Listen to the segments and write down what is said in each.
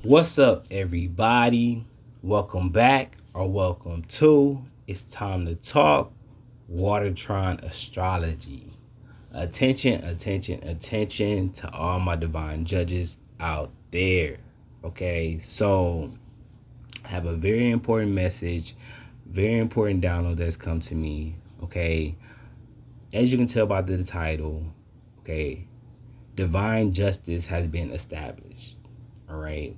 What's up, everybody? Welcome back or welcome to It's Time to Talk Watertron Astrology. Attention, attention, attention to all my divine judges out there. Okay, so I have a very important message, very important download that's come to me. Okay, as you can tell by the title, okay, divine justice has been established. All right.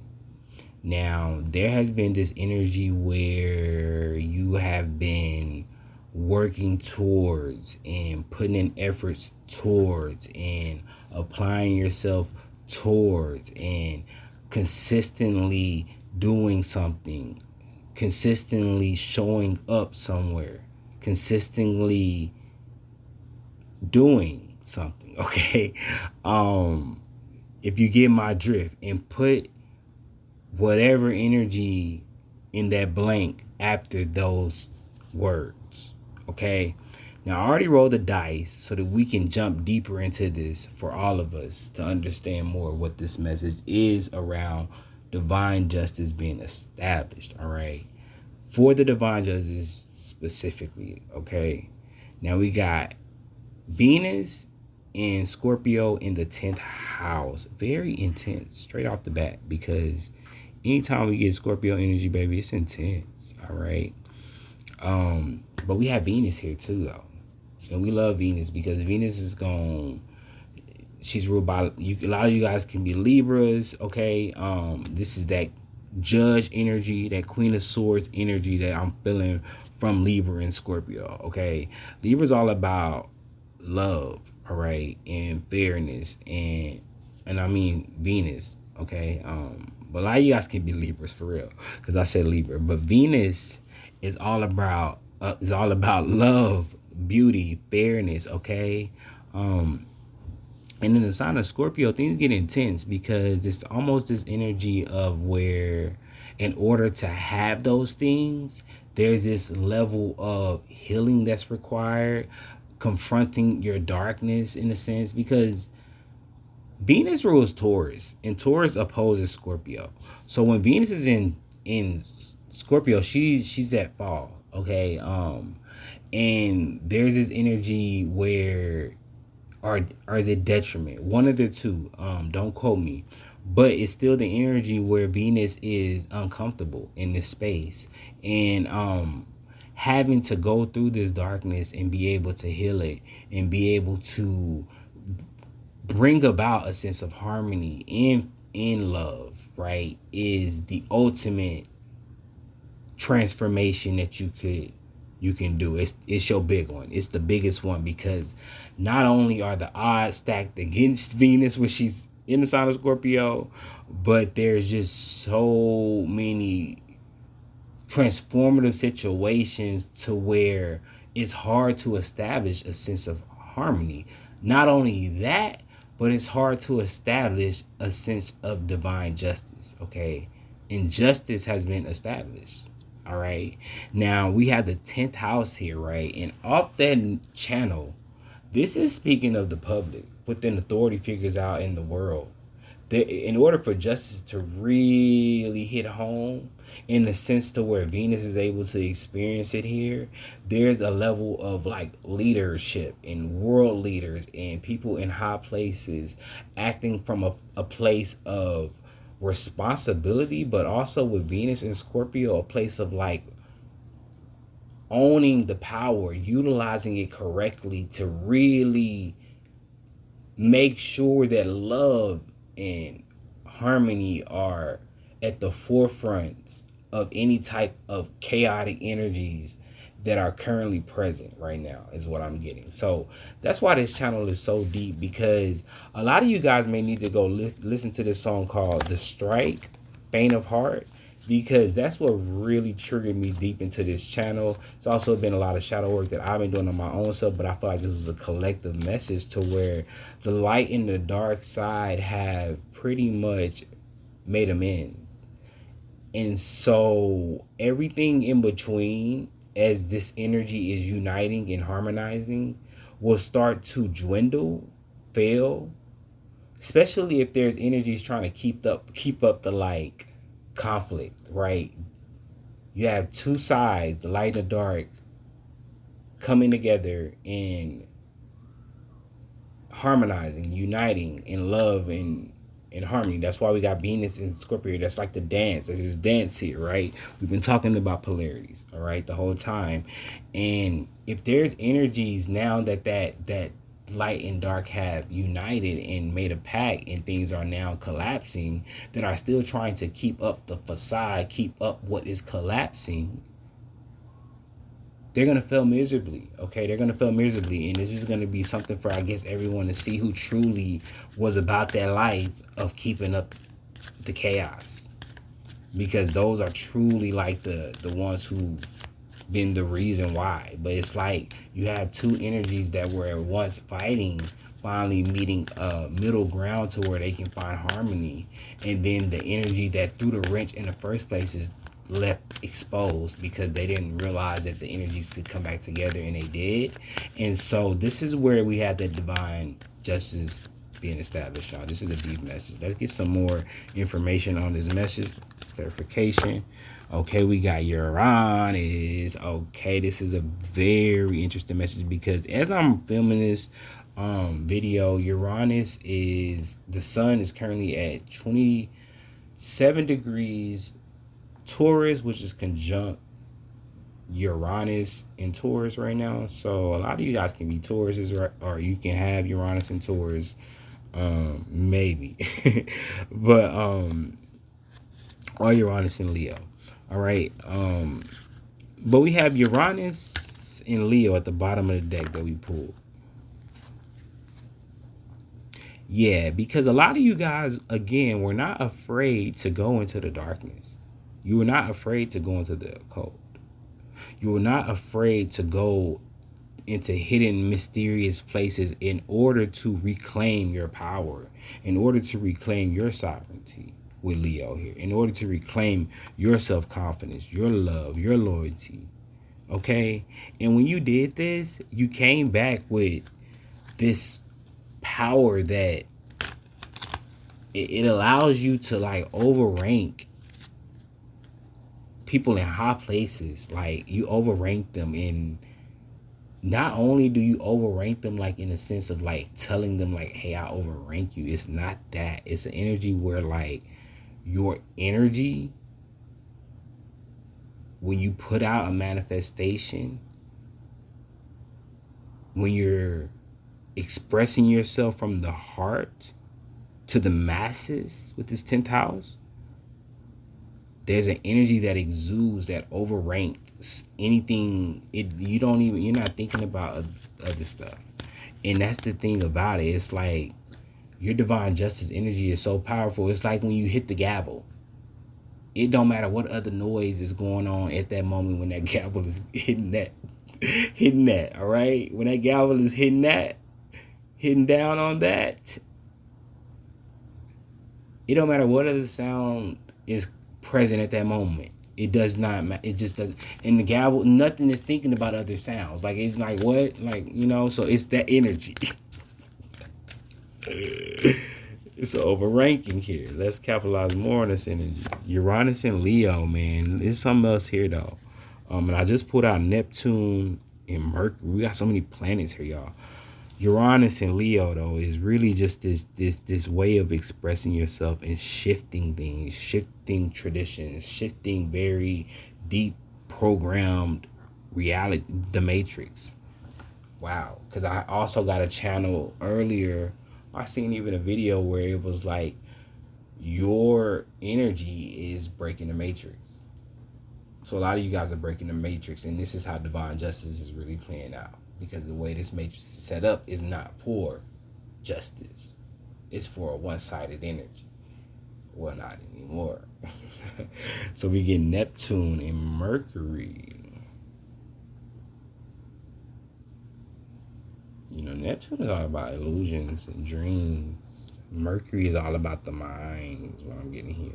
Now, there has been this energy where you have been working towards and putting in efforts towards and applying yourself towards and consistently doing something, consistently showing up somewhere, consistently doing something, okay? If you get my drift, and put whatever energy in that blank after those words, okay? Now, I already rolled the dice so that we can jump deeper into this for all of us to understand more what this message is around divine justice being established, all right? For the divine justice specifically, okay? Now, we got Venus and Scorpio in the 10th house. Very intense straight off the bat, because anytime we get Scorpio energy, baby, it's intense. All right. But we have Venus here too, though. And we love Venus because Venus is she's ruled by you. A lot of you guys can be Libras, okay? This is that Judge energy, that Queen of Swords energy that I'm feeling from Libra and Scorpio, okay? Libra's all about love, all right, and fairness, and I mean Venus, okay? But a lot of you guys can be Libras for real, because I said Libra. But Venus is all about love, beauty, fairness, okay? And in the sign of Scorpio, things get intense because it's almost this energy of where, in order to have those things, there's this level of healing that's required, confronting your darkness in a sense, because Venus rules Taurus, and Taurus opposes Scorpio. So when Venus is in Scorpio, she's at fall, okay? And there's this energy where, or is it detriment? One of the two. Don't quote me, but it's still the energy where Venus is uncomfortable in this space, and having to go through this darkness and be able to heal it and be able to bring about a sense of harmony in love, right, is the ultimate transformation that you can do. It's your big one. It's the biggest one, because not only are the odds stacked against Venus when she's in the sign of Scorpio, but there's just so many transformative situations to where it's hard to establish a sense of harmony. Not only that, but it's hard to establish a sense of divine justice, okay? And justice has been established, all right? Now, we have the 10th house here, right? And off that channel, this is speaking of the public, putting authority figures out in the world. In order for justice to really hit home, in the sense to where Venus is able to experience it here, there's a level of like leadership and world leaders and people in high places acting from a place of responsibility, but also with Venus and Scorpio, a place of like owning the power, utilizing it correctly to really make sure that love and harmony are at the forefront of any type of chaotic energies that are currently present right now, is what I'm getting. So that's why this channel is so deep, because a lot of you guys may need to go listen to this song called The Strike, Faint of Heart, because that's what really triggered me deep into this channel. It's also been a lot of shadow work that I've been doing on my own self, but I feel like this was a collective message to where the light and the dark side have pretty much made amends. And so everything in between, as this energy is uniting and harmonizing, will start to dwindle, fail, especially if there's energies trying to keep up the like conflict, right? You have two sides, the light and the dark, coming together and harmonizing, uniting in love and in harmony. That's why we got Venus and Scorpio. That's like the dance. There's this dance here, right? We've been talking about polarities, all right, the whole time. And if there's energies now that light and dark have united and made a pact, and things are now collapsing, that are still trying to keep up the facade, keep up what is collapsing, they're going to fail miserably, okay? They're going to fail miserably, and this is going to be something for, I guess, everyone to see who truly was about that life of keeping up the chaos. Because those are truly like the ones who been the reason why. But it's like you have two energies that were once fighting, finally meeting a middle ground to where they can find harmony. And then the energy that threw the wrench in the first place is left exposed because they didn't realize that the energies could come back together, and they did. And so this is where we have that divine justice being established, y'all. This is a deep message. Let's get some more information on this message, clarification. Okay, we got Uranus. Okay, this is a very interesting message because as I'm filming this video, Uranus is, the sun is currently at 27 degrees Taurus, which is conjunct Uranus in Taurus right now. So a lot of you guys can be Tauruses, right? Or you can have Uranus in Taurus, maybe. But or Uranus in Leo. All right. But we have Uranus in Leo at the bottom of the deck that we pulled. Yeah, because a lot of you guys, again, were not afraid to go into the darkness. You were not afraid to go into the occult. You were not afraid to go into hidden, mysterious places in order to reclaim your power, in order to reclaim your sovereignty with Leo here, in order to reclaim your self-confidence, your love, your loyalty. Okay? And when you did this, you came back with this power that it allows you to like overrank people in high places. Like you overrank them, and not only do you overrank them like in the sense of like telling them like, hey, I overrank you. It's not that. It's an energy where like your energy, when you put out a manifestation, when you're expressing yourself from the heart to the masses with this 10th house, there's an energy that exudes that overranks anything. You're not thinking about other stuff. And that's the thing about it. It's like your divine justice energy is so powerful. It's like when you hit the gavel. It don't matter what other noise is going on at that moment when that gavel is hitting that, all right? When that gavel is hitting down on that, it don't matter what other sound is present at that moment. It does not matter. It just doesn't. And the gavel, nothing is thinking about other sounds. Like, it's like, what? Like, you know, so it's that energy. It's an overranking here. Let's capitalize more on this energy. Uranus and Leo, man. There's something else here, though. And I just pulled out Neptune and Mercury. We got so many planets here, y'all. Uranus and Leo, though, is really just this way of expressing yourself and shifting things, shifting traditions, shifting very deep programmed reality, the Matrix. Wow. Because I also got a channel earlier. I seen even a video where it was like your energy is breaking the Matrix. So a lot of you guys are breaking the Matrix, and this is how divine justice is really playing out. Because the way this matrix is set up is not for justice. It's for a one-sided energy. Well, not anymore. So we get Neptune and Mercury. You know, Neptune is all about illusions and dreams. Mercury is all about the mind, is what I'm getting here.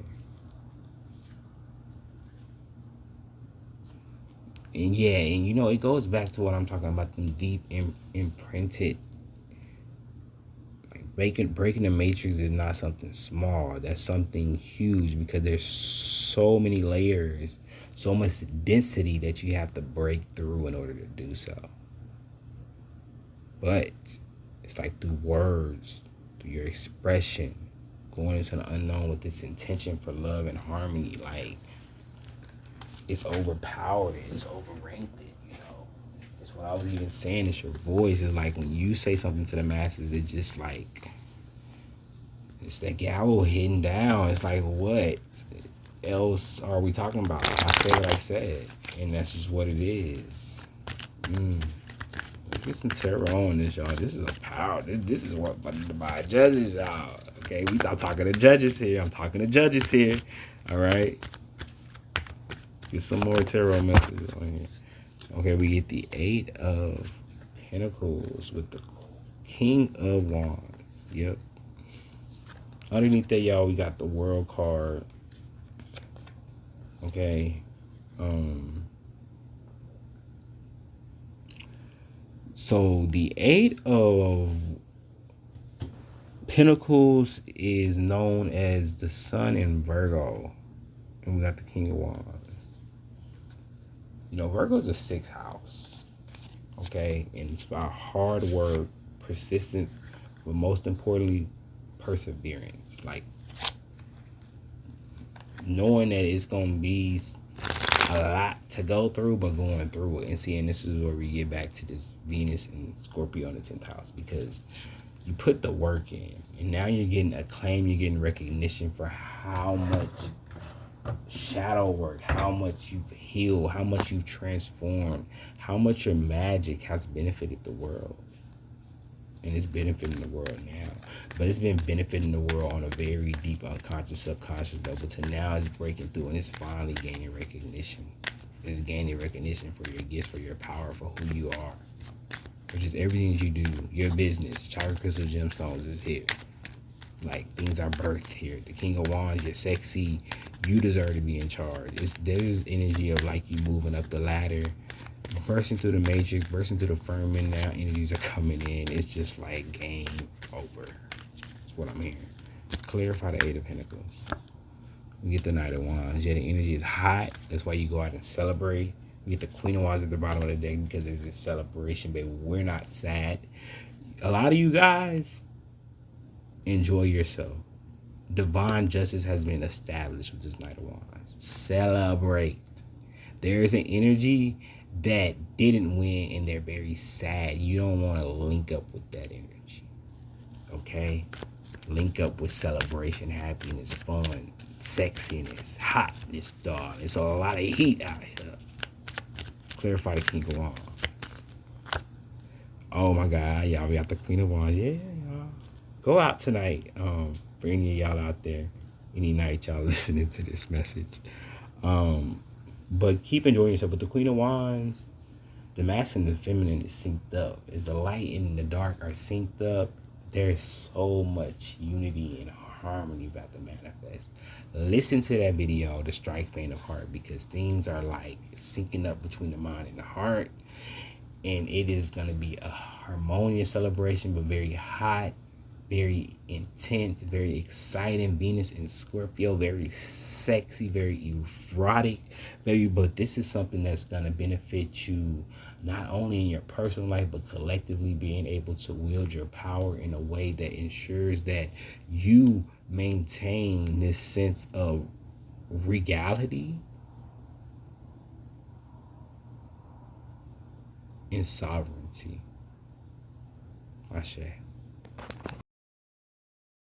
And yeah, and you know, it goes back to what I'm talking about, them deep imprinted, like Breaking the matrix is not something small. That's something huge, because there's so many layers, so much density that you have to break through in order to do so. But it's like through words, through your expression, going into the unknown with this intention for love and harmony. Like, it's overpowered it. It's overranked it, you know. It's what I was even saying. It's your voice. It's like when you say something to the masses, it's just like, it's that gavel hitting down. It's like, what else are we talking about? I said what I said, and that's just what it is. Let's get some tarot on this, y'all. This is a power. This is what fucking divine judges, y'all. Okay, I'm talking to judges here. I'm talking to judges here. All right. Get some more tarot messages on here. Okay, we get the 8 of Pentacles with the King of Wands. Yep. Underneath that, y'all, we got the World card. Okay. So the 8 of Pentacles is known as the Sun in Virgo. And we got the King of Wands. You know, Virgo is a 6th house. Okay? And it's about hard work, persistence, but most importantly, perseverance. Like, knowing that it's going to be a lot to go through, but going through it. And seeing this is where we get back to this Venus and Scorpio in the 10th house, because you put the work in, and now you're getting acclaim, you're getting recognition for how much shadow work, how much you've healed, how much you've transformed, how much your magic has benefited the world. And it's benefiting the world now. But it's been benefiting the world on a very deep, unconscious, subconscious level, to now it's breaking through and it's finally gaining recognition. It's gaining recognition for your gifts, for your power, for who you are. For just everything you do, your business, chakra crystal gemstones is here. Like, things are birthed here. The King of Wands, you're sexy. You deserve to be in charge. There's energy of like you moving up the ladder, bursting through the matrix, bursting through the firmament. Now energies are coming in. It's just like game over. That's what I'm hearing. Clarify the 8 of Pentacles. We get the Knight of Wands. Yeah, the energy is hot. That's why you go out and celebrate. We get the Queen of Wands at the bottom of the deck because there's this celebration, baby. We're not sad. A lot of you guys enjoy yourself. Divine justice has been established with this Knight of Wands. Celebrate. There is an energy that didn't win and they're very sad. You don't want to link up with that energy. Okay? Link up with celebration, happiness, fun, sexiness, hotness, dog. It's a lot of heat out here. Clarify the King of Wands. Oh my God, y'all, we got the Queen of Wands. Yeah, y'all. Go out tonight. For any of y'all out there, any night y'all listening to this message. But keep enjoying yourself. With the Queen of Wands, the masculine and the feminine is synced up. As the light and the dark are synced up, there's so much unity and harmony about to manifest. Listen to that video, the Strike Fan of Heart, because things are like syncing up between the mind and the heart. And it is going to be a harmonious celebration, but very hot, very intense, very exciting. Venus and Scorpio, very sexy, very erotic, baby. But this is something that's going to benefit you not only in your personal life, but collectively, being able to wield your power in a way that ensures that you maintain this sense of regality and sovereignty. Ashe.